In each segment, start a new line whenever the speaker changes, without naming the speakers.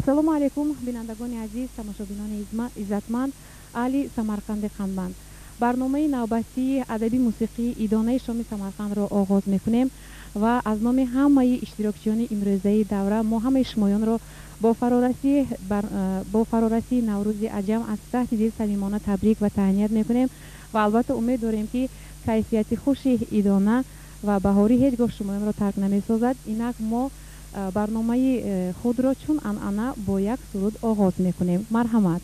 ассалому алайкум бинандагони азиз, тамошобинони иззатманд, аҳли Самарқанди Қандбанд. барномаи навбатии адабӣ мусиқии идонаи шоми Самарқандро оғоз мекунем ва аз номи ҳамаи иштирокчиёни имрӯзаи давра мо ҳамаи шумоёнро бо фарорасии Наврӯзи аҷам аз таҳти дил самимона табрик ва таҳният мекунем ва албатта умед дорем ки кайфияти хуши идона ва баҳорӣ ҳеҷ гоҳ шумоёнро тарк намесозад. Инак мо барномаи худро чун анъана бо як суруд оғоз мекунем. марҳамат.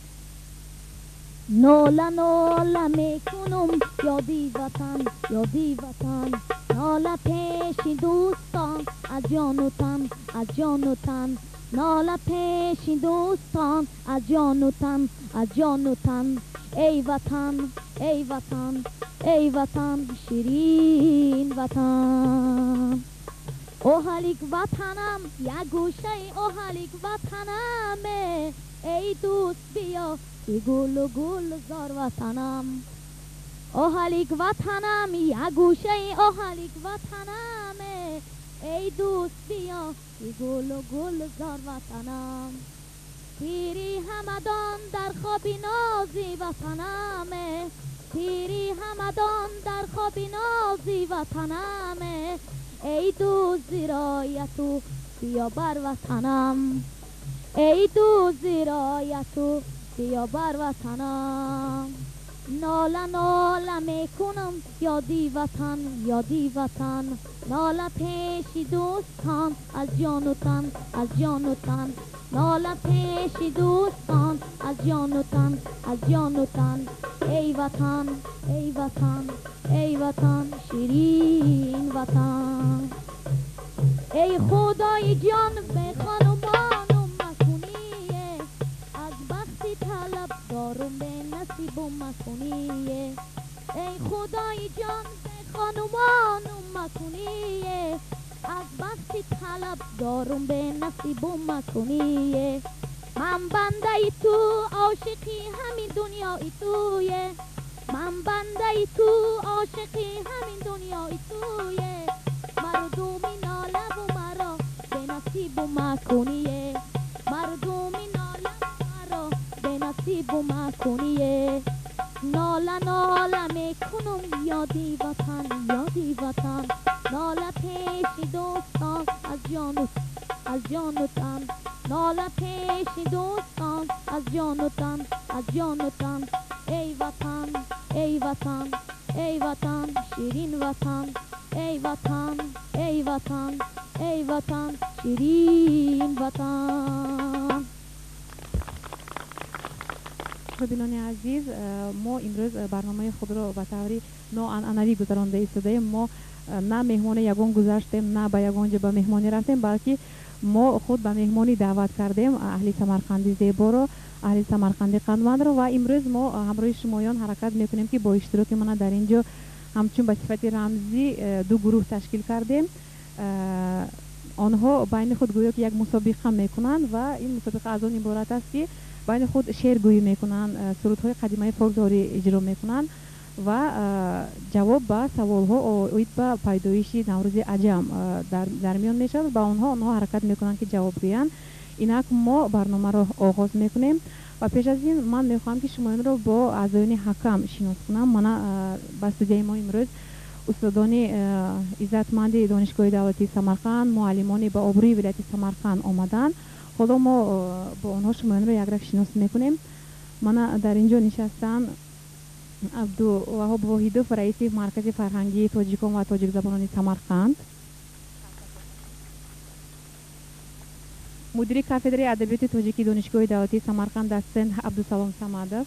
ناله ناله میکنم یادی وطن یادی وطن، ناله پیش دوستان از جان و تن از جان و تن، ناله پیش دوستان از جان و تن از جان و تن. ای وطن ای وطن ای وطن شیرین وطن، اوهلیک وطنم یک گوشه اوهلیک وطنمه، ای دوست بیا ای گل و گل زار وطنم، اوهلیک وطنم یک گوشه اوهلیک وطنمه، ای دوست بیا ای گل و گل زار وطنم. پیری همدان در خواب نازی وطنمه، پیری همدان در خواب نازی وطنمه، ای دوست زیرای تو بیا بر وطنم، ای دوست زیرای تو بیا بر وطنم. ناله ناله میکنم یادی وطن یادی وطن، ناله پیش دوستان از جان و تن از جان و تن، ناله پیش دوستان از جان و تن از جان و تن. ای وطن ای وطن ای وطن شیرین وطن، ای خدای جان به خانمانم مکنیه، از بختی طلب دارم به نصیبم مکنیه، ای خدای جان به خانمانم مکنیه، از بختی طلب دارم به نصیبم مکنیه. من بنده ای تو عاشقی همین دنیای تویه، من بنده ای تو عاشقی همین دنیای تویه، مردمی ناله و مرا به نصیب مکنیه، مردمی ناله و مرا به نصیب مکنیه. ناله ناله میکنم یادی وطن یادی وطن، ناله پیش دوستان از جان و تن، ناله پیش دوستان از جان و تن از جان و تن. ای وطن ای وطن ای وطن شیرین وطن، ای وطن ای وطن ای وطن شیرین وطن.
بینان عزیز، ما امروز برنامه خود را به طوری نوعنعنوی گذرانده ایستادیم. ما نه مهمان یگان گذاشتیم نه به یگان جا به مهمانی رفتیم، بلکه ما خود به مهمانی دعوت کردیم اهل سمرقندی زیبا رو، اهل سمرقندی قندمند رو، و امروز ما همراه شمایان حرکت میکنیم که با اشتراک من در اینجا همچون به صفت رمزی دو گروه تشکیل کردیم. آنها بین خود گویا که یک مسابقه میکنند و این مسابقه از آن عبارت است که بین خود شعر گویی میکنند، سرودهای قدیمه فولکلوری اجرا میکنند و جواب به سوالها اوید به پیدایش نوروز عجم در میان میشود. با آنها حرکت میکنند که جواب گویند. اینک ما برنامه را آغاز میکنیم و پیش از این من میخواهم که شما رو با اعضایان حکم شناس کنم. من به استودیوی ما امروز استادان عزتمند دانشگاه دولتی سمرقند، معلمان با آبروی ولایت سمرقند آمدند. حالا ما با آنها شما رو یک رک شناس میکنیم. من در اینجا نشستم عبدالوهاب واحدوف، رئیس مرکز فرهنگی تاجیکان و تاجیک زبانان سمرقند. مدیر کافدره ادبیات تاجیکی دانشگاه دولتی سمرقند است عبدالسلام صمدов،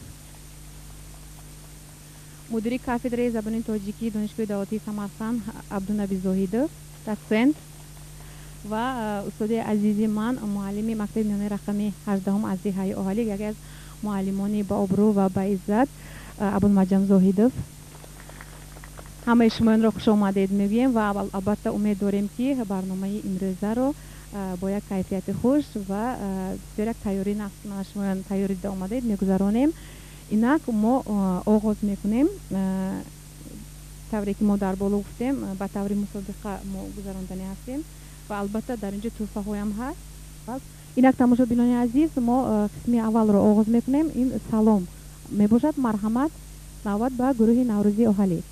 مدیر کافدره زبان تاجیکی دانشگاه دولتی سمرقند عبدالنبی زاهدов доцент و استاد عزیزی من معلم مکتب میانه رقمی 18 از دهه اهالی، یکی از معلمان با ابرو و با عزت ابوالمجان زاهدов. همه شما را خوش آمدید میگیم و البته امید داریم که برنامه امروزه رو با یک کیفیت خوش و بسیار تیاری نقص شما تیاری آمدید میگذرانیم. اینک ما آغاز میکنیم طوری که ما در بالا گفتیم با طور مسابقه ما گذراندنی هستیم و البته در اینجا توفه هایم هست. اینک تماشاگران عزیز ما قسم اول را آغاز میکنیم. این سلام میباشد مرحمت نوبت به گروه نوروزی اهالی.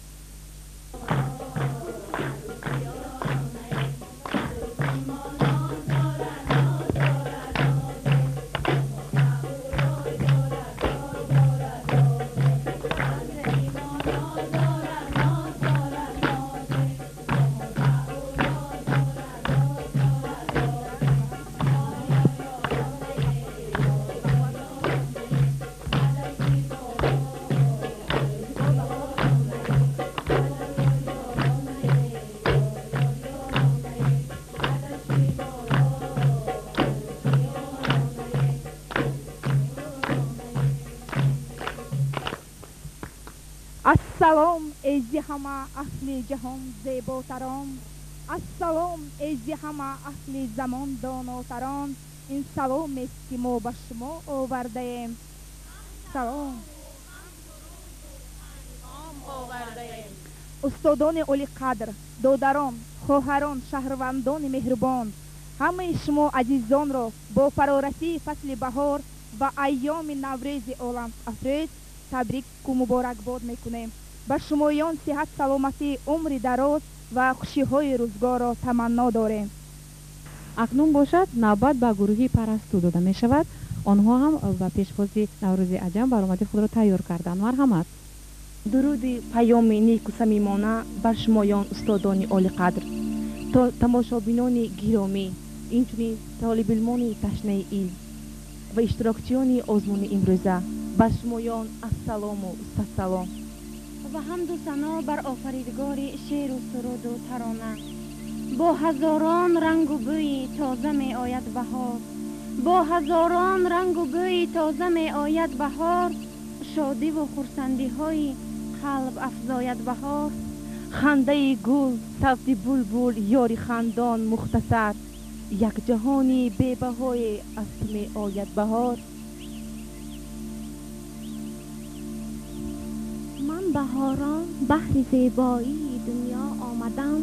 السلام ای همه اهل جهان زیباتران، السلام ای همه اهل زمان داناتران. این سلام است که ما به شما آورده ایم. سلام استادان علی قدر، دادران، خواهران، شهروندان مهربان، همه شما عزیزان را با فرارسی فصل بهار و ایام نوروز عالم افروز تبریک و مبارکباد میکنیم. به شمایان صحت، سلامتی، عمر دراز و خوشی های روزگار را تمنا داریم.
اکنون باشد نوبت به گروهی پرستو داده می شود. آنها هم به پیشوازی نوروز عجم برآمده خود را تیار کردند. مرحمت.
درود پیام نیک و صمیمانه بر شمایان استادان عالی قدر، تماشابینان گرامی، اینچنین طالب علمان تشنه علم و اشتراکچیان آزمون امروزه، بر شمایان السلام و سلام
و حمد و ثنا بر آفریدگار شعر و سرود و ترانه. با هزاران رنگ و بوی تازه می آید بهار، با هزاران رنگ و بوی تازه می آید بهار. شادی و خرسندی های قلب افزاید بهار.
خنده گل، صوت بلبل، یاری خندان مختصر، یک جهانی بی‌بهای است می آید بهار.
من بهاران بحر زیبایی دنیا آمدم،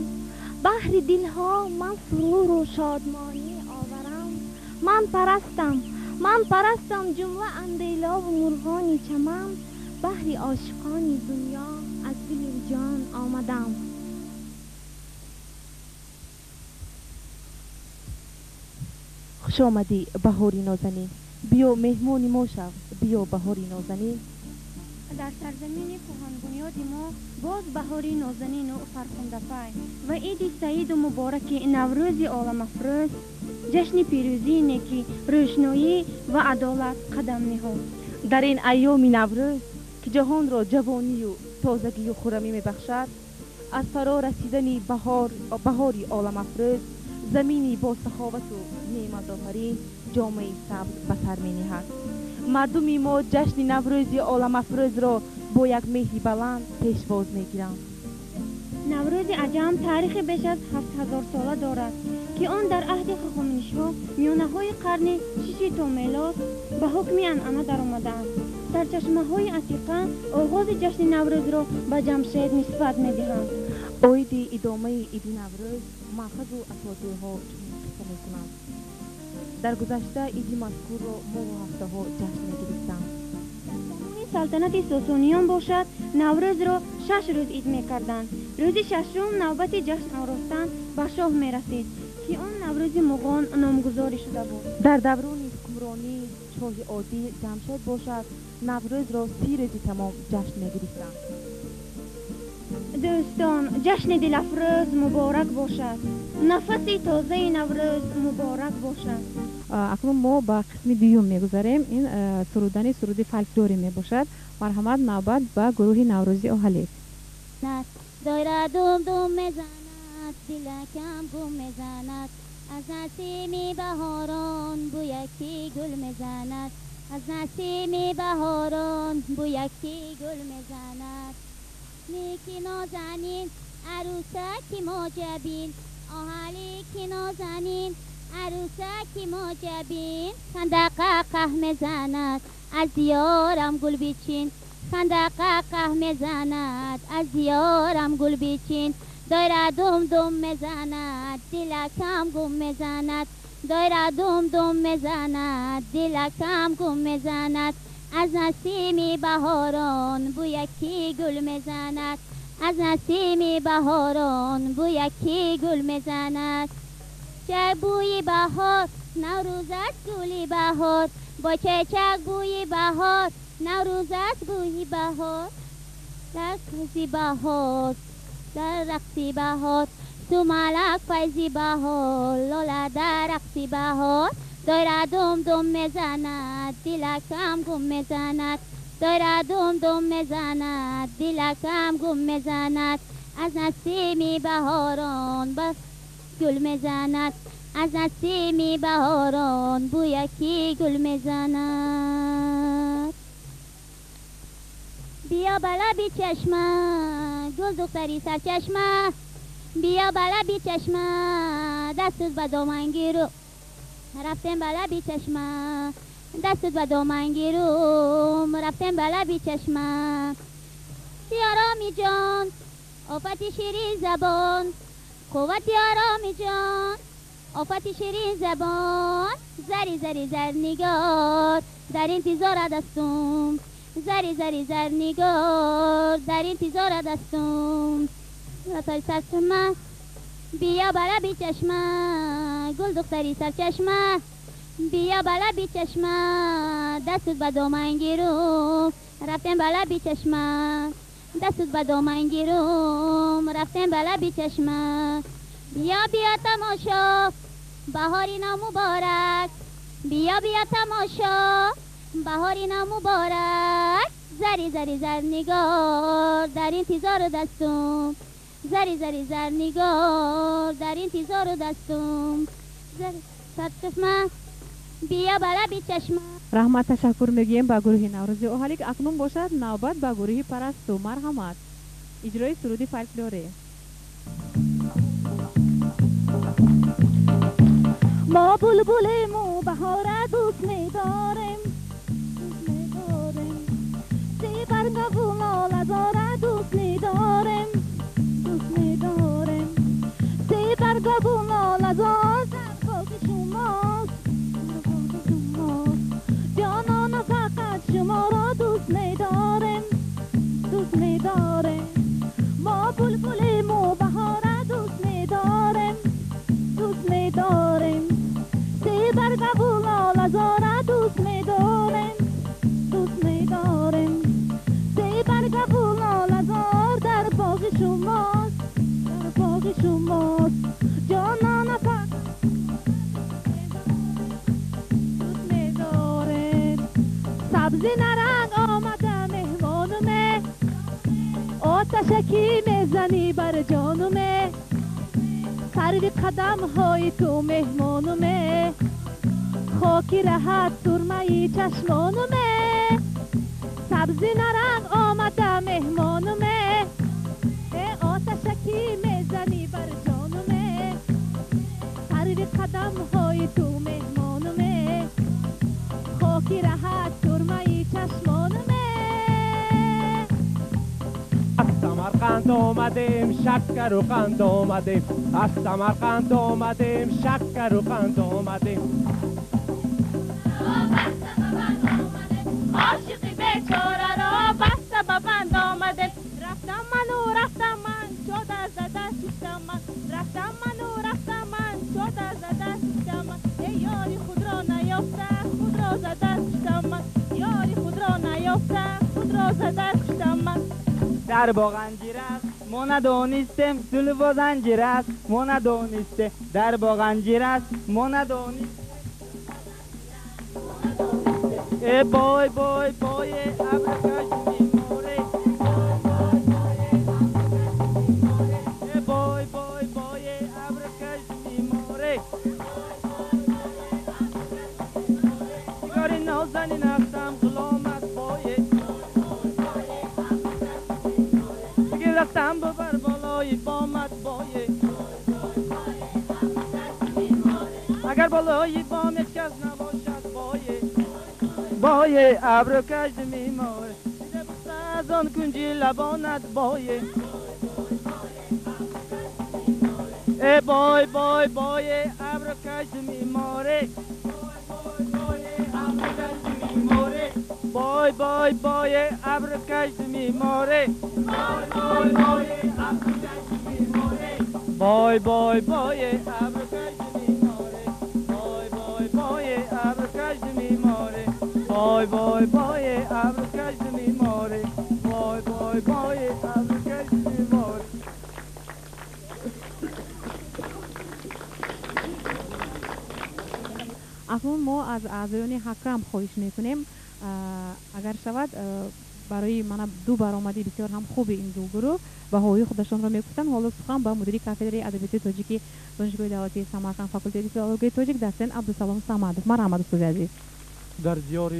بحر دلها من سرور و شادمانی آورم. من پرستم جمله اندیلا و مرغان چمن، بحر عاشقان دنیا از دل و جان آمدم.
خوش آمدی بهاری نازنین، بیا مهمانی ما شو، بیا بهاری نازنین.
در سرزمین کهن بنیاد ما باز بهاری نازنین و فرخنده پای و عید سعید و مبارک نوروز عالم افروز، جشن پیروزی نیکی، روشنایی و عدالت قدم نهاد.
در این ایام نوروز که جهان را جوانی و تازگی و خرمی میبخشد، از فرا رسیدن بهاری عالم افروز، زمینی با سخاوت و نعمت آفرین جامعه سبز به سر می نهد. مردم ما جشن نوروز عالم افروز را با یک مهر بلند پیشواز می گیرند.
نوروز عجم تاریخ بیش از 7000 ساله دارد که آن در عهد هخامنشی‌ها میانه های قرن 6 تا میلاد به حکم انعنه در آمده است. سرچشمه های عتیقه آغاز جشن نوروز را به جمشید نسبت می دهند.
عید ادامه عید نوروز مأخذ و اساطیرها چنین قصه می کنند. در گذشته عید مذکور را ماه و هفته ها جشن می گرفتند.
سلطنت ساسانیان باشد نوروز را 6 روز عید می کردند. روز ششم نوبت جشن آراستن به شاه می رسید که آن نوروز مغان نامگذاری شده بود.
در دوران حکمرانی شاه عادل جمشید باشد نوروز را 30 روز تمام جشن می گرفتند.
دوستان جشن دل افروز مبارک باشد. نفس تازه نوروز مبارک باشد.
اکنون ما با قسم دوم میگذاریم. این سرودی فولکلوری میباشد. مرحمت نوبت به گروه نوروزی اوهالی.
دایره دوم دوم میزند، دلکم گم میزند، از نسیم بهاران بو یکی گل میزند، از نسیم بهاران بو یکی گل میزند. نیکی نازنین عروسکی موجبین، آهالی نازنین عروسکی موجبین، خندق قه میزند از دیارم گل بیچین، خندق قه میزند از دیارم گل بیچین. دایره دوم دوم میزند، دلکم گم میزند، دایره دوم دوم میزند، دلکم گم میزند، از نسیم بهاران بو یکی گل میزند، از نسیم بهاران بو یکی گل میزند. چه بوی بهار نوروز است گلی بهار، با چه بوی بهار نوروز است بوی بهار، در رقصی بهار در رقصی بهار، تو ملک فیضی بهار، لاله در رقصی بهار. دایره دوم دوم میزند، دلکم گم میزند، دایره دوم دوم میزند، دلکم گم میزند، از نسیم بهاران بس گل میزند، از نسیم بهاران بو یکی گل میزند. بیا بالا بی چشمه گل دختری سرچشمه، بیا بالا بی چشمه دستت به دامن گیرو، رفتم بالا بی چشمه دستت به دامن گیروم، رفتم بالا بی چشمه. یارامی جان آفت شیرین زبان، قوت یارامی جان آفت شیرین زبان، زری زری زر نگار در انتظار دستم، زری زری زر نگار در انتظار دستم. رتای سرچشمه بیا بالا بی چشمه گل دختری سرچشمه، بیا بالا بی چشمه دستت به دامن گیروم، رفتم بالا بی چشمه دستت به دامن گیروم، رفتم بالا بی چشمه. بیا بیا تماشا بهاری مبارک، بیا بیا تماشا بهاری مبارک، زری زری زر نگار در انتظار دستم، زری زری زر نگار در انتظار دستم. زری سرچشمه بیا بالا بی چشمه.
رحمت تشکر میگیم با گروه نوروزی اوهالی. اکنون باشد نوبت با گروه پرستو. مرحمت اجرای سرودی فولکلوری.
ما بلبل مو بهار دوست می‌داریم، دوست می‌داریم، سی برگابون آلزار دوست می‌داریم، دوست می‌داریم، سی برگابون آلزار در باغ شماست، در باغ شماست. جانان فقط شما را دوست می‌داریم، دوست می‌داریم. ما بلبل مو بهار دوست می‌داریم، دوست می‌داریم، برگابون آلزار دوست می‌داریم، دوست می‌داریم، سی برگابون آلزار در باغ شماست، در باغ شماست. جانان فقط دوست می‌داریم. سبزی نرنگ آمده مهمانمه، آتشکی میزنی بر جانمه، سروی قدم های تو مهمانمه، خاکی راحت سرمه چشمانمه. سبزی نرنگ آمده مهمانمه، آتشکی میزنی بر جانمه، سروی قدم های تو مهمانمه، خاکی راحت سرمه چشمانمه.
از سمرقند آمدیم شکر و قند آمدیم، از سمرقند آمدیم شکر و قند آمدیم.
عاشقی بیچاره را بسته به بند آمده، رفتم من شده زده شیشتم من، رفتم من شده زده شیشتم من. ای یاری خود را نیافته خود را زده شیشتم من، یاری خود را نیافته خود را زده شیشتم من.
در باغ انجیر است ما ندانستیم زلف و زنجیر است، ما ندانسته در با غنجیر است، ما ندانستیم. ای بای بای بای ابرکش میماره، ای بای بای بای ابرکش میماره، نگاری نازنی نفتم غلامت بایه، بگیر رفتم ببر بالای بامت بایه، اگر بالای بام هیچ کس نباشد بایه، بایه ابرکش میماره، دیده بست از آن کنجی لبانت بایه، ای بای بای بای ابرکش میماره، بای بای بای ابرکش میماره، بای بای بای ابرکش میماره، بای بای بای ابرکش میماره، بای بای بای ابرکش میماره، بای بای بای ابرکش میماره.
اکنون ما از اعضایان حکم خواهش میکنیم اگر شود برای من دو برآمده بسیار هم خوب این دو گروه بهایی خودشان را میگفتن. حالا سخن با مدیر کاتدرای ادبیات تاجیکی دانشگاه دولتی سمرقند فاکولته فیلولوژی تاجیک دستن عبدالسلام صمدov. مرحمت استاد عزیز.
در دیار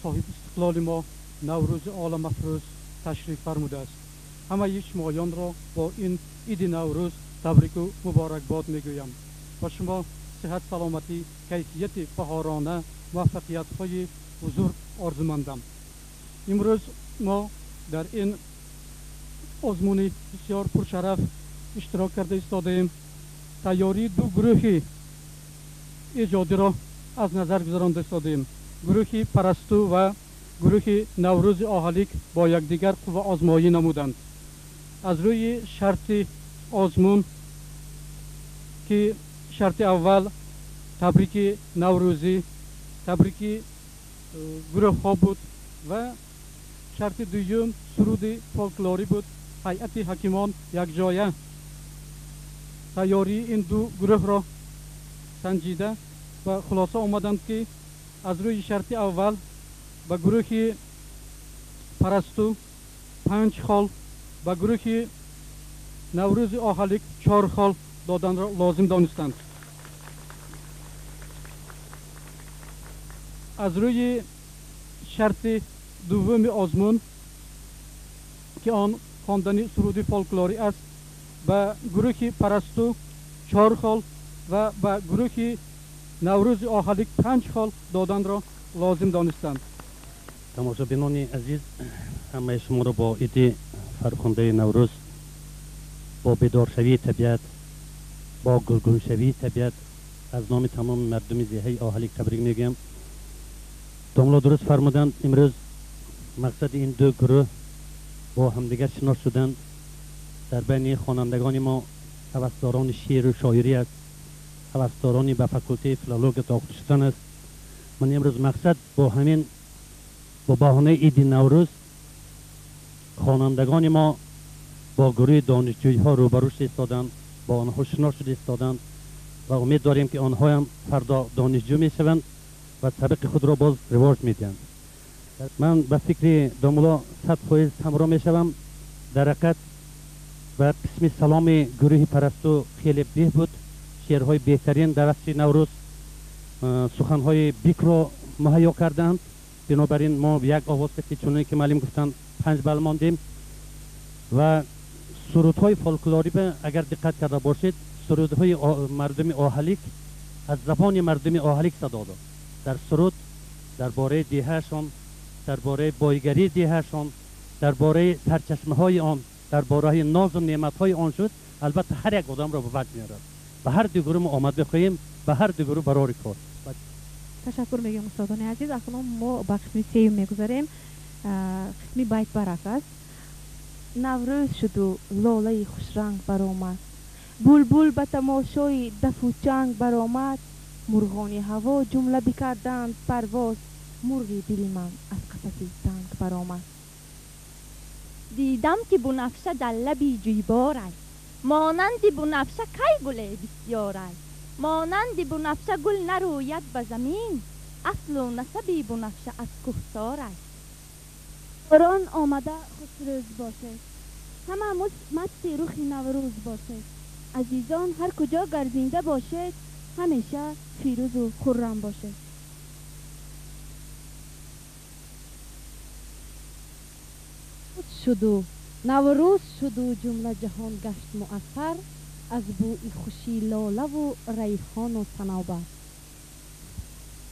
صاحب استقلال ما نوروز عالم افروز تشریف فرموده است. همه شمایان را با این عید نوروز تبریک و مبارکباد میگویم. با شما صحت سلامتی کیفیت بهارانه موفقیت های بزرگ آرزومندم. امروز ما در این آزمون بسیار پرشرف اشتراک کرده ایستادیم. تیاری دو گروه ایجادی را از نظر گذرانده ایستادیم. گروه پرستو و گروه نوروز آهلیک با یکدیگر قوه آزمایی نمودند. از روی شرط آزمون که شرط اول تبریک نوروزی، تبریک گروه ها بود و شرط دوم سرود فولکلوری بود. هیئت حکیمان یک جایه تیاری این دو گروه را سنجیده و خلاصه آمدند که از روی شرط اول به گروه پرستو 5 خال، به گروه نوروز آهلیک 4 خال دادن را لازم دانستند. از روی شرط دوم آزمون که آن خواندن سرود فولکلوری است، به گروه پرستو 4 خال و به گروه نوروز آهلیک 5 خال دادن را لازم دانستند.
تماشابینان عزیز، همه شما را با عید فرخنده نوروز، با بیدارشوی طبیعت، با گلگونشوی طبیعت از نام تمام مردم زیهی آهلیک تبریک میگم. داملا درست فرمودند. امروز مقصد این دو گروه با همدیگر شناس شدند. در بین خوانندگان ما هوسداران شعر و شاعری است، هوسدارانی به فاکولته فیلولوژی داخل شدن است. من امروز مقصد با همین با بهانه عید نوروز خوانندگان ما با گروه دانشجویی ها روبرو ایستادند، با آنها شناس شده ایستادند و امید داریم که آنها هم فردا دانشجو می شوند و سبق خود را باز رواج می دهند. من به فکر دامولا 100% همراه می شوم. در حقیقت و قسم سلام گروه پرستو خیلی بهبود، شعرهای بهترین در عصر نوروز، سخنهای بیک را مهیا کردند. بنابراین ما یک آواز که چونایی که معلم گفتند 5 بل ماندیم و سرودهای فولکلوری اگر دقت کرده باشید، سرودهای مردم آهلیک از زبان مردم آهلیک صدا داد. در سرود درباره دیهشان، درباره بایگری دیهشان، درباره سرچشمه های آن، درباره ناز و نعمت های آن شد. البته هر یک آدم را به وجد میارد. به هر دو گروه ما آمد بخواهیم، به هر دو گروه برای کار.
تشکر میگم استادان عزیز. اکنون ما با قسم سیوم میگذاریم. قسمی بیت برک است.
نوروز شد و لاله خوش رنگ برآمد، بلبل به تماشای دف و چنگ برآمد، مرغان هوا جمله بکردند پرواز، مرغ دل من از قفس تنگ برآمد.
دیدم که بنفشه در لبی جویبار است. مانند بنفشه کی گل بسیار است. مانند بنفشه گل نروید به زمین، اصل و نسب بنفشه از کوهسار است. باران آمده خوشروز باشد، همه مست رخ نوروز باشد. عزیزان هر کجا گردینده باشد، همیشه فیروز و خرم باشد.
شد و نوروز شد و جمله جهان گشت مؤثر، از بوی خوشی لاله و ریحان و صنوبر.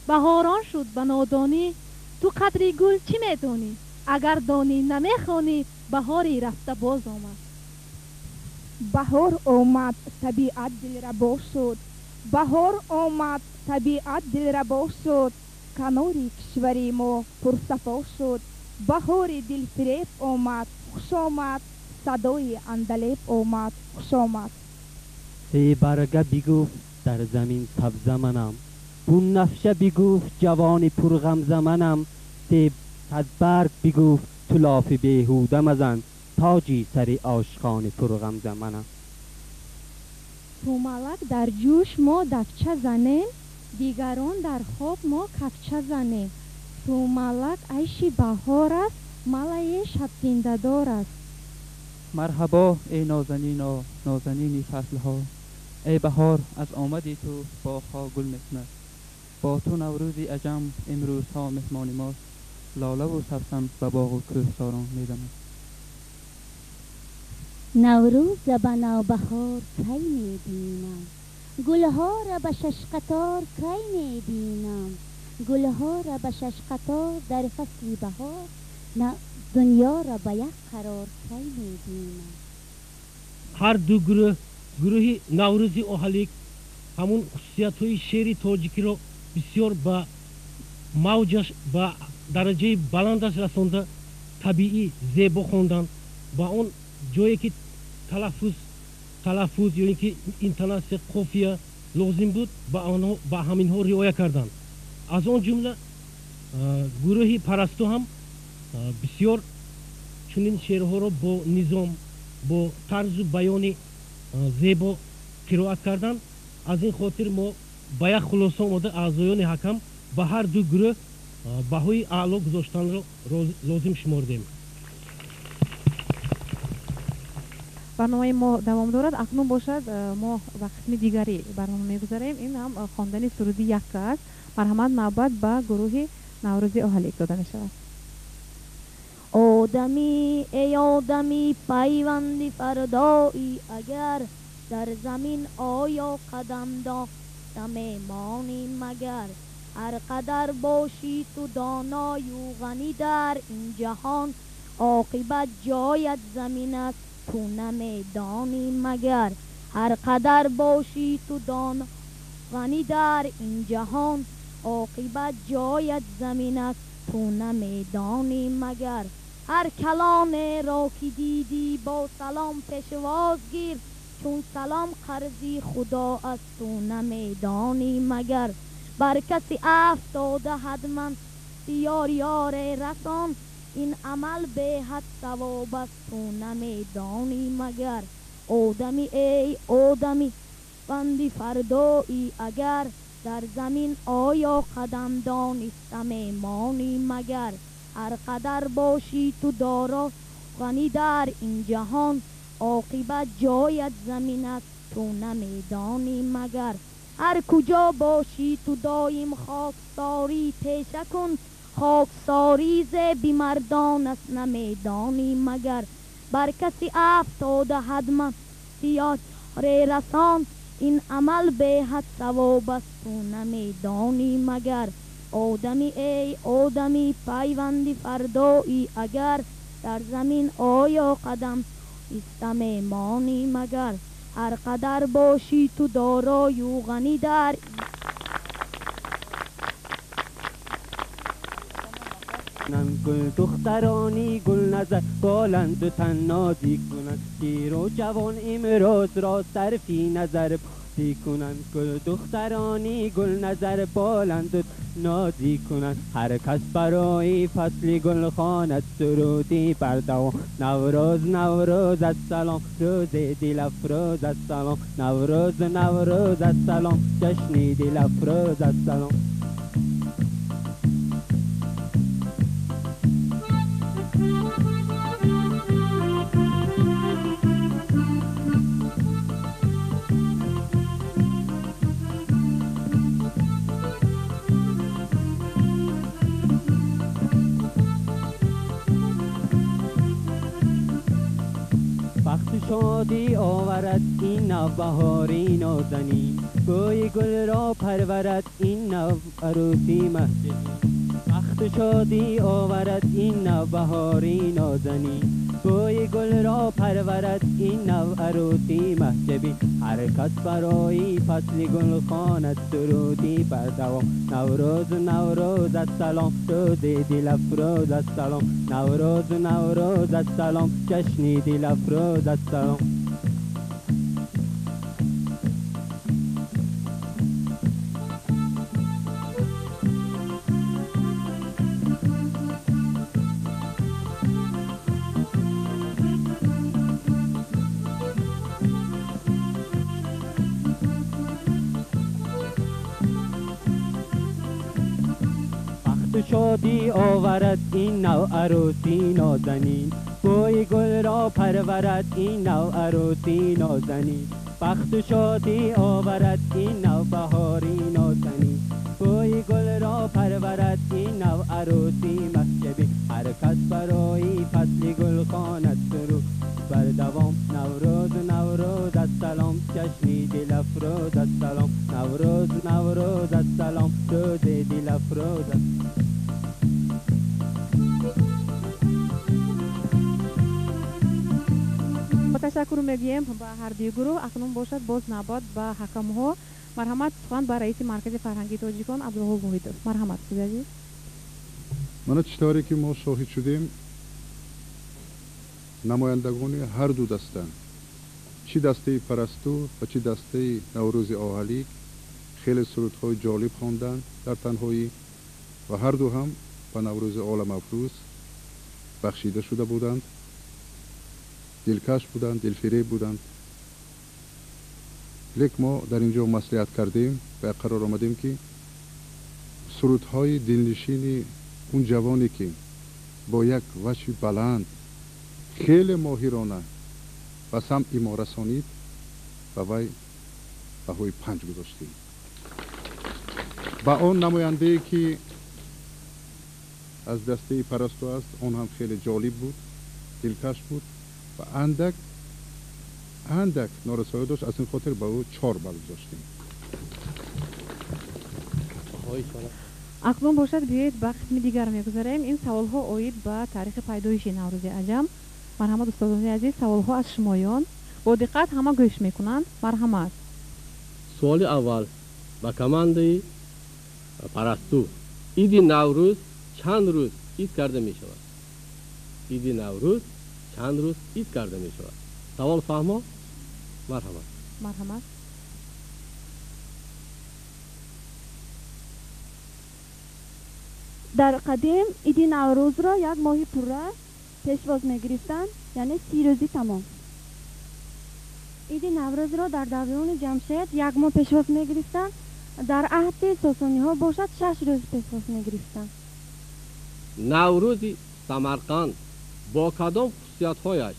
بهاران شد به نادانی، تو قدری گل چی میدانی؟ اگر دانی نمیخوانی، بهاری رفته باز آمد.
بهار آمد طبیعت دلربا شد. بهار آمد طبیعت دلربا شد. کناری کشوری ما پرصفا شد. بهار دلفریب آمد خوش آمد. صدای اندلیب آمد خوش آمد.
سی برگه بگفت در زمین سبزه منم، بون نفشه بگفت جوانی پرغمزه منم. سی صد برگ بگفت تو لاف بیهوده مزن، تاجی سری عاشقان پرغمزه منم.
تو ملک در جوش ما دفچه زنیم، دیگران در خواب ما کفچه زنیم. تو ملک عیش بهار است، ملای شب زنده دار است.
مرحبا ای نازنین و نازنینی فصل ها، ای بهار از آمدی تو باغ ها گل میکند. با تو نوروزی عجم امروز ها مهمان ماست، لاله و سبسم به باغ و کوهساران میدمد.
نوروز به نوبهار کی میبینم، گلها را به شش قطار کی میبینم. گلها را به شش قطار در فصل بهار، دنیا را به یک قرار کی میبینم.
هر دو گروه نوروزی اوهالیک همون خصوصیت های شعر تاجیکی رو بسیار با موجش با درجه بلندش رسانده، طبیعی زیبا خوندن. با اون جایی که تلفظ یا اینکه اینتوناسیون قافیه لازم بود با همین ها رعایت کردن. از اون جمله گروه پرستو هم بسیار چنین شعرها رو با نظام با طرز بیان زیبا قرائت کردن. از این خاطر ما با یک خلاصه آمده اعضایان حکم به هر دو گروه بهای اعلا گذاشتن رو لازم شمردیم.
برنامه ما دوام دارد. اکنون باشد ما و قسم دیگری برنامه میگذاریم. این هم خواندن سرودی یکه است. مرحمت نوبت به گروه نوروزی اوهالیک داده می شود.
آدمی ای آدمی پیوندی فردایی، اگر در زمین آیا قدم داشته میمانی مگر. هر قدر باشی تو دانای و غنی در این جهان، عاقبت جایت زمین است تو نمیدانی مگر. هر قدر باشی تو دانای غنی در این جهان، عاقبت جایت زمین است تو نمیدانی مگر. هر کلام را که دیدی با سلام پیشواز گیر، چون سلام قرضی خدا است تو نمیدانی مگر. بر کسی افتاده حتما یار یار رسان، این عمل به حد ثواب است تو نمیدانی مگر. آدمی ای آدمی بندی فردایی، اگر در زمین آیا قدم دانسته میمانی مگر. هر قدر باشی تو دارا غنی در این جهان، عاقبت جایت زمین است تو نمیدانی مگر. هر کجا باشی تو دایم خاکساری پیشه کن، خاکساری ز بیمردان است نمیدانی مگر. بر کسی افتاده حتما یار رسان، این عمل به حد ثواب است تو نمیدانی مگر. آدمی ای آدمی پیوندی فردایی، اگر در زمین آیا قدم است میمانی مگر. هر قدر باشی تو دارای و غنی در
گل دخترانی گل نظر بالند و تن نازی کنند، شیر و جوان امروز را صرفی نظر مستی کنند گل دخترانی گل نظر بالند نازی کنند هر کس برای فصل گل خواند سرودی بردوام نوروز نوروز السلام روز دل افروز السلام نوروز نوروز السلام جشن دل افروز السلام. شادی آورد این نوبهاری نازنین گوی گل را پرورد این نو عروسی مهجبی بخت شادی آورد این نوبهاری نازنین گوی گل را پرورد این نو عروسی مهجبی هر کس برای فصل گل خواند سرودی بردوام نوروز نوروز السلام روز دل افروز السلام نوروز نوروز السلام جشن دل افروز السلام. شادی آورد این نو عروسی نازنین گوی گل را پرورد این نو عروسی نازنین بخت شادی آورد این نو بهاری نازنین گوی گل را پرورد این نو عروسی مسجبی هر کس برای فصل گل خواند سرود بردوام نوروز نوروز السلام جشن دل افروز السلام نوروز نوروز السلام روز دل افروز
تشکر میگیم به هر دوی گروه. اکنون باشد باز نوبت به حکم‌ها. مرحمت سخن به رئیس مرکز فرهنگی تاجیکان عبدالوهاب واحد است. مرحمت خود عزیز.
من چطوری که ما شاهد شدیم نمایندگان هر دو دسته چی دسته پرستو و چی دسته نوروز آهلی خیلی سرودهای جالب خواندند در تنهایی و هر دو هم به نوروز عالم افروز بخشیده شده بودند، دلکش بودند، دلفریب بودند. لیک ما در اینجا مصلحت کردیم و قرار آمدیم که سرودهای دلنشین اون جوانی که با یک وجه بلند خیلی ماهرانه و سمع ما رسانید و وی بهای 5 گذاشتیم. با آن نماینده که از دسته پرستو است آن هم خیلی جالب بود، دلکش بود و اندک نارسایی داشت. از این خاطر با او 4 بال گذاشتیم.
اکنون باشد بیایید به قسم دیگر میگذاریم. این سوال ها اوید به تاریخ پیدایش نوروز عجم. مرحمت استادان عزیز، سوال ها از شمایان با دقت همه گوش میکنند. مرحمت.
سوال اول با کمانده پرستو عید نوروز چند روز عید کرده می شود؟ عید نوروز چند روز عید کرده می شود؟ سوال فهمو؟ مرحمت.
در قدیم عید نوروز را 1 ماه پوره پیشواز می‌گرفتند، یعنی 30 روزی تمام.
عید نوروز را در دوران جمشید 1 ماه پیشواز می‌گرفتند. در عهد ساسانی ها باشد 6 روز پیشواز می‌گرفتند.
نوروز سمرقند با کدام خصوصیت‌هایش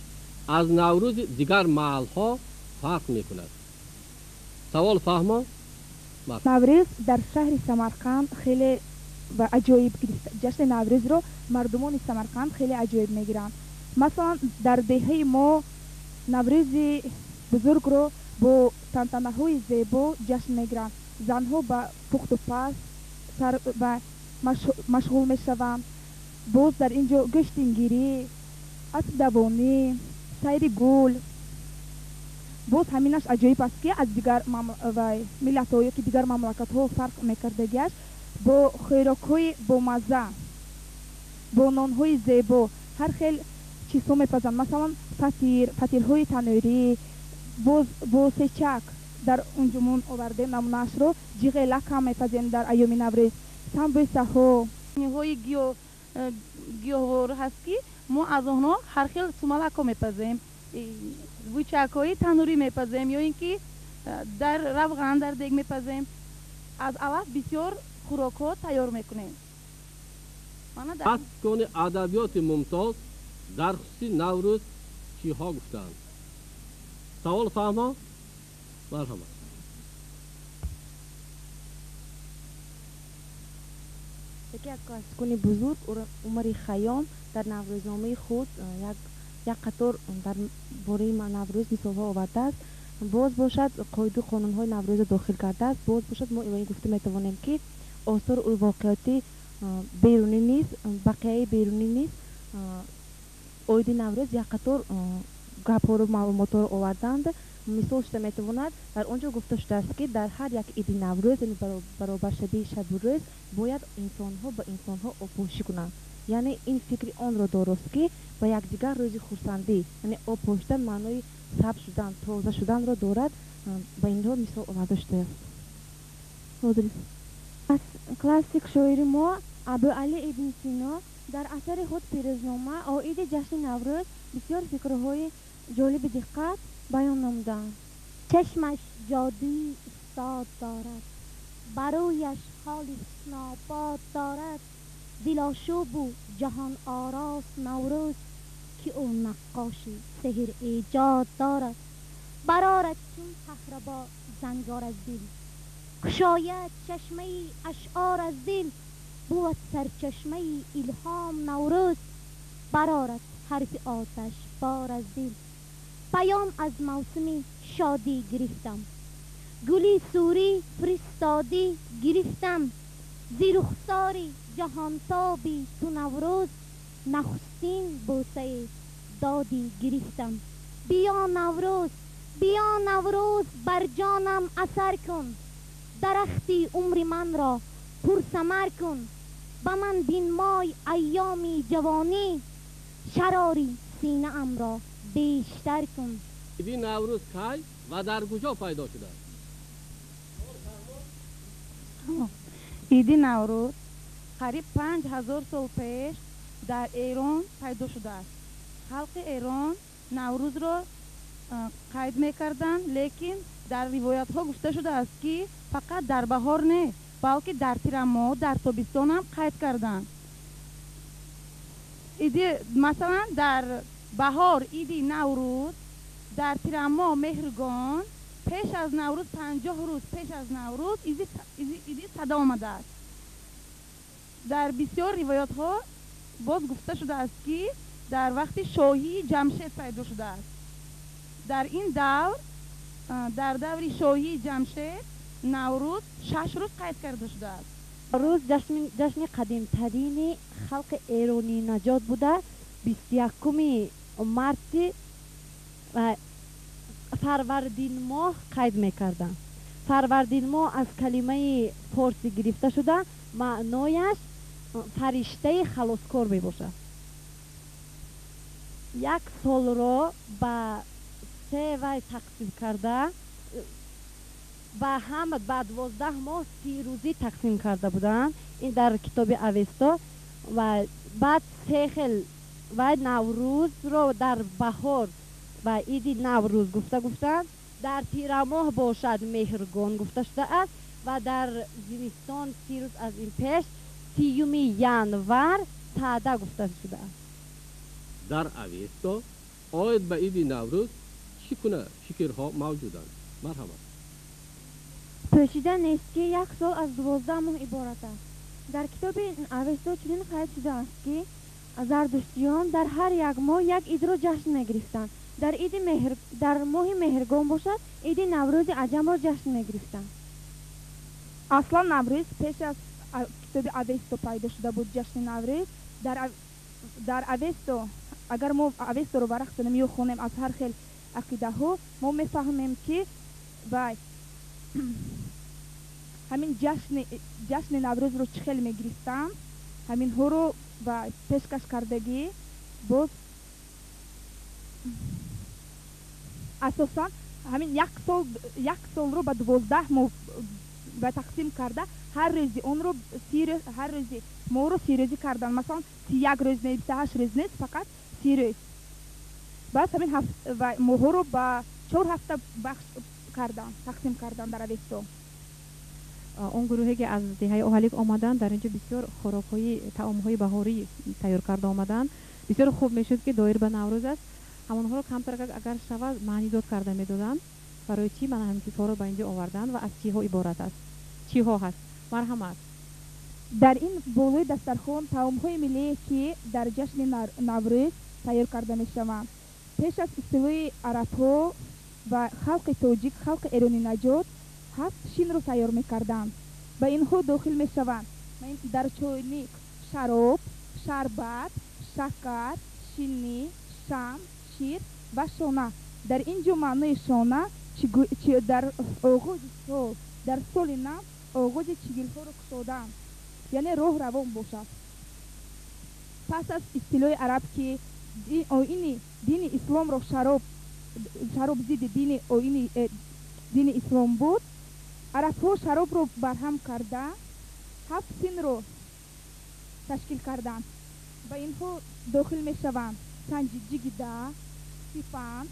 از نوروز دیگر محل‌ها فرق می‌کند؟ سوال فهمو؟
نوروز در شهر سمرقند خیلی و عجایب گرفته. جشن نوروز رو مردمان سمرقند خیلی عجایب میگیرند. مثلا در دهه ما نوروز بزرگ رو با تنتنه های زیبا جشن میگیرند. زنها با پخت و پز سر و مشغول میشوند. باز در اینجا گشتینگیری، اسب دوانی، سیر گل، باز همینش عجایب است که از دیگر ملت ها که دیگر مملکت ها فرق میکرده گشت. با خوراک‌های با مزه، با نان‌های زیبا، هر خیل چیزها می‌پزند. مثلا فطیرهای تنوری، با سیچک дар унҷумон овардем намунаашро ҷиғе лакам мепазем дар айёми наврӯз самбӯсаҳо
ҳои гиёҳвор ҳаст ки мо аз онҳо ҳар хел сумалакҳо мепазем, бучакҳои танурӣ мепазем ё ин ки дар равған дар дег мепазем. аз алаф бисёр хӯрокҳо тайёр мекунем.
классикони адабиёти мумтоз дар хусуси наврӯз чиҳо гуфтаанд? савол фаҳмо? марҳамат.
яке аз классикони бузург умари хайём дар наврӯзномаи худ як қатор дар бораи наврӯз мисолҳо овардааст. боз бошад қоиду қонунҳои наврӯзро дохил кардааст. боз бошад мо ин гуфта метавонем ки осори воқеиёти берунӣ низ бақияи берунӣ низ оиди наврӯз як қатор гапҳоро маълумотҳоро овардаанд. мисол шуда метавонад дар он ҷо гуфта шудааст ки дар ҳар як иди наврӯз яъне баробаршавии шабу рӯз бояд инсонҳо ба инсонҳо опошӣ кунанд. яъне ин фикри онро дорост ки ба якдигар рӯзи хурсандӣ яъне опошидан маънои сабз шудан тоза шуданро дорад. ба инҳо мисол оварда шудааст.
классик шоири мо абуалӣ ибн сино дар асари худ пирӯзнома оиди ҷашни наврӯз бисёр фикрҳои ҷолиби диққат баён намуданд.
چشمش جادوی استاد دارد برویش حال حسن‌آباد دارد دلاشوب و جهان آراس نوروز که او نقاشی سحر ایجاد دارد برارد چون کهربا زنگار از دل کشاید چشمه اشعار از دل بود سرچشمه الهام نوروز برارد حرف آتش بار از دل پیام از موسم شادی گرفتم گلی سوری فرستادی گرفتم زی رخساری جهانتابی تو نوروز نخستین بوسه دادی گرفتم بیا نوروز بر جانم اثر کن درختی عمر من را پر ثمر کن به من بنمای ایامی جوانی شراری سینه ام را بیشتر کن.
ایدی نوروز کی و در کجا پیدا شده؟
ایدی نوروز قریب 5000 سال پیش در ایران پیدا شده است. خلق ایران نوروز را قید میکردند، لیکن در روایت ها گفته شده است که فقط در بهار نه بلکه در تیر ماه در تابستان هم قید کردند. ایدی مثلا در بهار ایدی نوروز، در تیر ماه مهرگان، پیش از نوروز 50 روز پیش از نوروز ایدی صدا آمده است. در بسیار روایات ها باز گفته شده است که در وقت شاهی جمشید پیدا شده است. در این دور در دور شاهی جمشید نوروز 6 روز قید کرده شده است.
نوروز جشن قدیم ترین خلق ایرانی نژاد بوده. 21 مارت فروردین ماه قید میکردن. فروردین ماه از کلمه فارسی گرفته شده، معنایش فرشته خلاصکار میباشد. یک سال را به 3 وای تقسیم کرده و هم به 12 ماه 30 روزی تقسیم کرده بودند. این در کتاب اوستا. و بعد 3 خیل و نوروز رو در بهار و ایدی نوروز گفتند. در تیر ماه باشد مهرگان گفته شده است و در زمستان 30 روز از این پیش 30 ینور تعده گفته شده است.
در اوستا آید به ایدی نوروز چگونه فکرها موجودند؟ مرحبا.
پوشیدن نیست که 1 سال از 12 ماه عبارت است. در کتاب اوستا چنین قید شده است که زردشتیان در هر یک ماه یک عید را جشن می‌گرفتند. در ماه مهرگان باشد عید نوروز عجم را جشن می‌گرفتند.
اصلا نوروز پیش از کتاب اوستا پیدا شده بود. جشن نوروز در اوستا اگر ما اوستا رو بررسی کنیم یا خونیم از هر خیل عقیده ها ما میفهمیم که بای همین جشن نوروز رو چه خیلی میگرفتن، همین ها رو با پیشکش کردگی باز اساسا همین یک سال رو به 12 ماه به تقسیم کرده، هر روزی اون رو هر روزی ماه رو 30 روزی کردن. مثلا 31 روز نیست، 28 روز نیست، فقط 30 روز. بس همین و ماه رو به 4 هفته بخش کردن، تقسیم کردن در اویستو.
اون گروهی که از دهه اوهالیک آمدن در اینجا بسیار خوراک‌های طعام‌های بهاری تیار کرده آمدن. بسیار خوب میشد که دایر به نوروز است. همونها رو کمتر اگر شود معنی داد کرده میدادن. برای چی من همین چیزها رو به اینجا آوردن و از چی ها عبارت است؟ چی ها هست؟ مرحمت.
در این بالای دسترخوان طعام‌های ملی که در جشن نوروز تیار کرده میشوند. پیش از استیلای عرب‌ها و خلق تاجیک، خلق ایرانی نژاد 7 شین رو تیار میکردند. به اینها داخل میشوند در چایلیک شراب، شربت، شکر، شیرینی، شم، شیر و شانه. در اینجا معنای شانه در آغاز سال، در سال نو آغاز چگیل‌ها رو کشودن، یعنی راه روان باشد. پس از استیلای عرب که دین اسلام رو شراب ضد دین اسلام بود، عرب ها شراب رو برهم کرده 7 سین رو تشکیل کردند. به اینها داخل می شوند سنجیگیده، سیپند،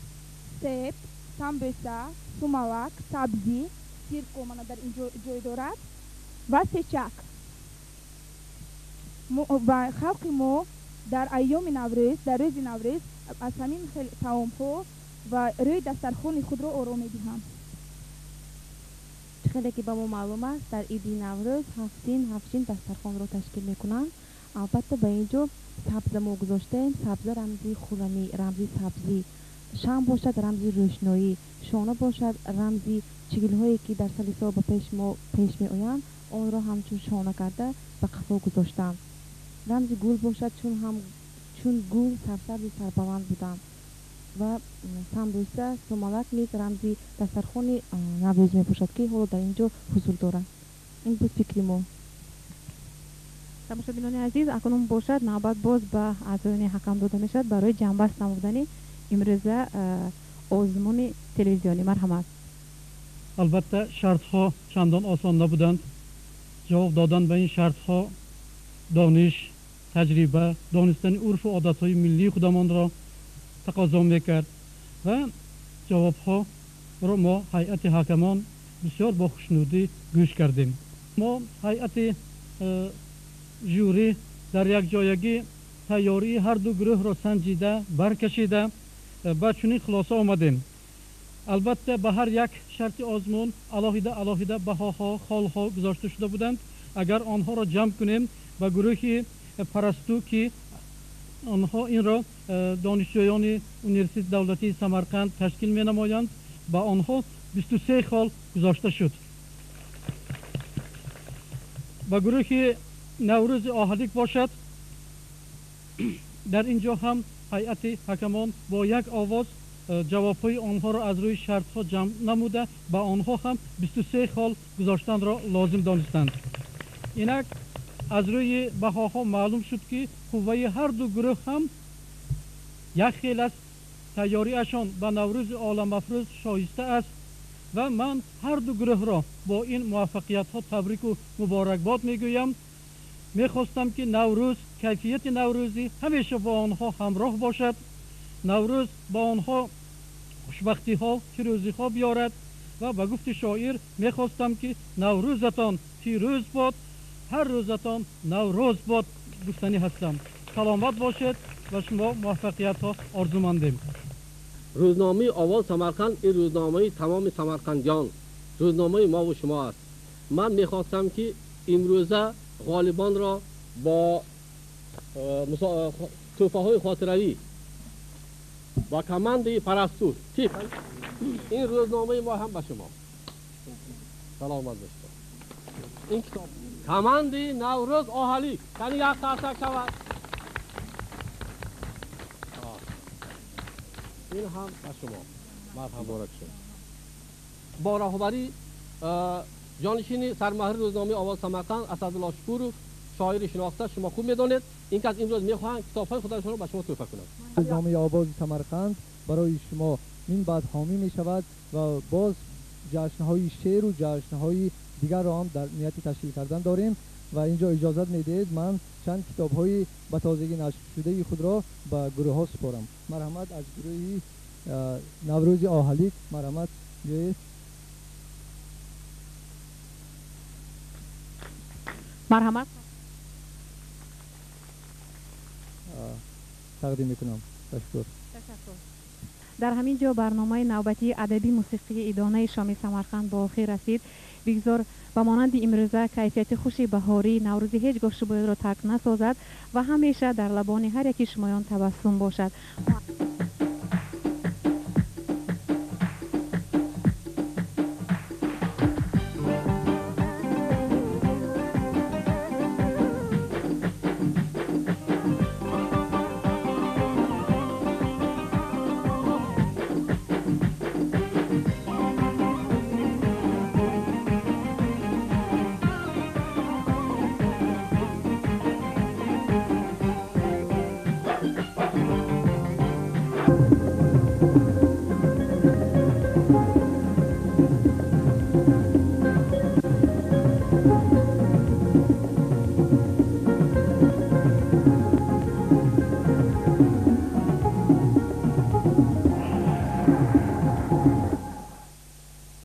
سیب، سمبوسه، سومالک، سبزی، سیرکو در این جای دارد و سیچک. و خلق ما در ایام نوروز، در روز نوروز از همین طعام ها و روی دسترخوان خود را آرام می دهند.
خیلی که به ما معلوم است در عید نوروز هفتین دسترخوان رو تشکیل میکنن. البته به اینجا سبز ما گذاشتیم. سبز رمزی خورمی، رمزی سبزی، شم باشد رمزی روشنایی، شانه باشد رمزی چگیل هایی که در سالیسا به پیش می آیند، آن را همچون شانه کرده به قفا گذاشتن. رمزی گل باشد چون گل سرسبز سربلند بودند و سمبوسه، سومالک نیز رمزی دسترخوان نوروز می باشد که حالا در اینجا حضور دارد. این بود فکری ما.
تماشاگران عزیز، اکنون باشد نوبت باز به اعضایان حکم داده می شد برای جنبست نمودن امروزه آزمون تلویزیونی. مرحمت.
البته شرط ها چندان آسان نبودند. جواب دادن به این شرط ها دانش، تجربه، دانستن عرف و عادت های ملی خودمان را تقاضا میکرد و جواب ها را ما هیئت حکمان بسیار با خوشنودی گوش کردیم. ما هیئت جوری در یک جایگی تیاری هر دو گروه را سنجیده برکشیده با چنین خلاصه آمدیم. البته به هر یک شرط آزمون علاهیده بهاها، خالها گذاشته شده بودند. اگر آنها را جمع کنیم به گروه پرستو که آنها این را دانشجویان انیورسیته دولتی سمرقند تشکیل می نمایند، با آنها 23 خال گذاشته شد. با گروه نوروز آهلیک باشد، در اینجا هم هیئت حکمان با یک آواز جوابهای آنها را از روی شرط ها جمع نموده با آنها هم 23 خال گذاشتن را لازم دانستند. اینک از روی بهاها معلوم شد که قوه هر دو گروه هم یک خیل است، تیاریشان به نوروز عالم افروز شایسته است و من هر دو گروه را با این موفقیت ها تبریک و مبارکباد میگویم. میخواستم که نوروز، کیفیت نوروزی همیشه با آنها همراه باشد. نوروز با آنها خوشبختی ها، پیروزی ها بیارد و به گفت شاعر میخواستم که نوروزتان پیروز باد، هر روزتان نوروز باد گفتنی هستم. سلامت باشد و شما موفقیت ها آرزومندیم.
روزنامه آواز سمرقند این روزنامه تمام سمرقندیان، روزنامه ما و شما است. من میخواستم که امروزه غالبان را با توفه های خاطروی با کمند پرستو این روزنامه ما هم به شما. سلامت باشید. این کتاب کمند نوروز آهلیک تنی یک سرسک شود. این هم به شما. مرحبا بارک شد. با راهبری جانشین سرمهر روزنامه آواز سمرقند اسدالله شکورov، شاعر شناخته شما خوب میدانید. این که از امروز میخواهند کتاب‌های خودشون رو به شما توفیق کنند.
روزنامه آواز سمرقند برای شما این بدهامی می شود و باز جشنهای شعر و جشنهای دیگر را هم در نیت تشکیل کردن داریم و اینجا اجازت میدهید من چند کتاب‌های به تازگی نشر شده خود را به گروه ها سپارم. مرحمت از گروه نوروز آهلیک مرحمت جوید.
مرحمت
تقدیم میکنم. تشکر.
در همین جا برنامه نوبتی ادبی موسیقی ایدانه شام سمرقند با آخر رسید. بگذار به مانند امروزه کیفیت خوشی بهاری نوروزی هیچگاه شباید را ترک نسازد و همیشه در لبان هر یکی شمایان تبسم باشد.